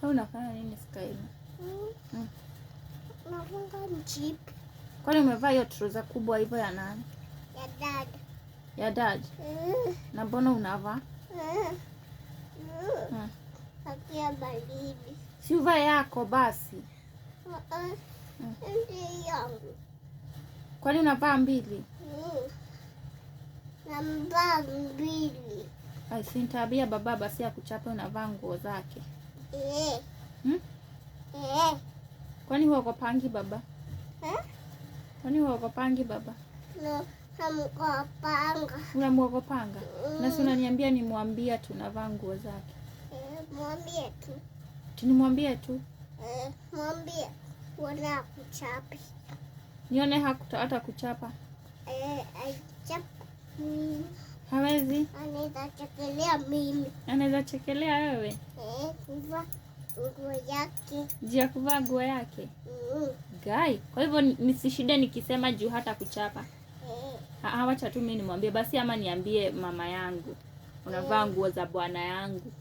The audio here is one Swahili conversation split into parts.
Wewe unafanya nini Skyla? Nafunga mchipi. Kwani umevaa hiyo trouser kubwa hivyo ya nani? Ya dad. Ya dad? Na mbona unavaa? Akia baridi. Si uvae yako basi. Ndio yangu. Kwani unavaa mbili? Navaa mbili. Ai, si tabia baba basi ya kuchapa unavaa nguo zake. Kwani huogopangi baba? Kwani huogopangi baba? No, hamkopanga. Unamwogopanga? Na si unaniambia nimwambia tunavaa nguo zake. Mwambie tu. Tunimwambie tu. Mwambie wana kuchapi. Nione hata kuchapa. Aichapa. Hawezi? Anaweza chekelea mimi. Anaweza chekelea wewe? Kuvaa nguo yake. Jia kuvaa nguo yake? Gai. Kwa hivyo nisishinde nikisema juu hata kuchapa. Wacha tu mimi nimwambie basi, ama niambie mama yangu unavaa nguo za bwana yangu.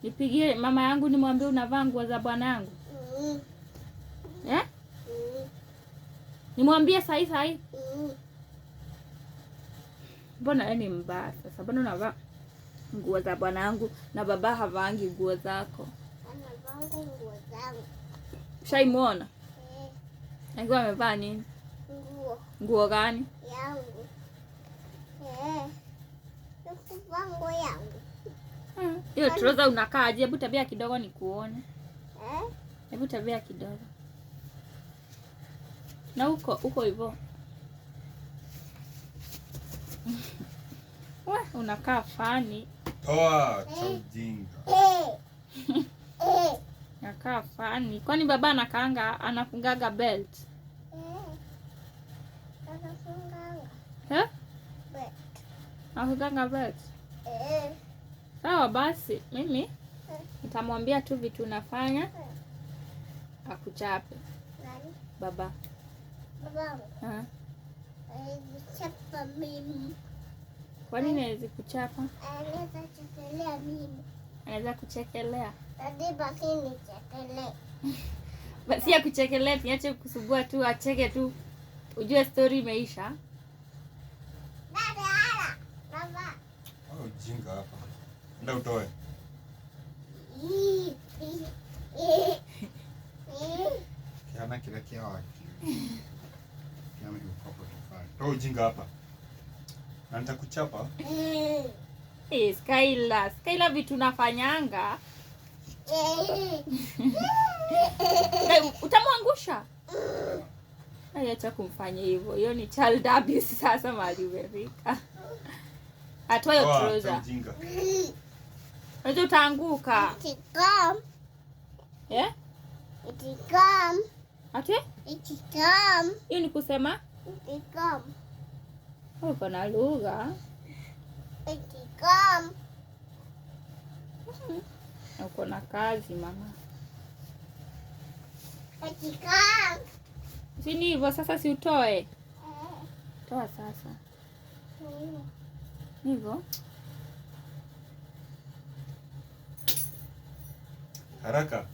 Nipigie mama yangu nimwambie unavaa nguo za bwana yangu. Nimwambie sahi. Mbona wewe ni mbaya sasa? Mbona unavaa nguo za bwana yangu na baba havangi nguo zako? Anavaa nguo zangu. Shaimuona? Akiwa amevaa nini? Nguo gani? Yangu. Nakuvaa nguo yangu. Hiyo trouser unakaa aje? Hebu tabia kidogo nikuone. Hebu tabia kidogo. Na uko hivyo. Unakaa fani. Toa ujinga. Nakaa fani. Kwani baba anakaanga anafungaga belt? Anafunganga. Belt. Anafunganga belt. Sawa basi, mimi nitamwambia tu vitu unafanya akuchape. Nani? Baba. Babangu. Chapa mimi. Kwa nini hawezi kuchapa? Anaweza chekelea mimi. Anaweza kuchekelea. Hadi baki nichekelee. Basi ya kuchekelea, niache kusugua tu, acheke tu. Ujue story imeisha. Dada, baba. Ujinga hapa. Enda utoe. Kiana kila kia waki. Kiana yuko tofauti. Toa ujinga hapa. Na nitakuchapa. Skyla vitu nafanyanga. Utamwangusha. Acha kumfanya hivyo. Hiyo ni child abuse sasa mali umefika. Atoe hiyo trouser. Ujinga. Wewe utaanguka. Itikam. Itikam. Ate? Itikam. Hiyo ni kusema? Itikam. Uko na lugha. Itikam. Uko na kazi mama. Itikam. Si ni hivyo sasa, si utoe. Toa sasa. Hivyo. Haraka.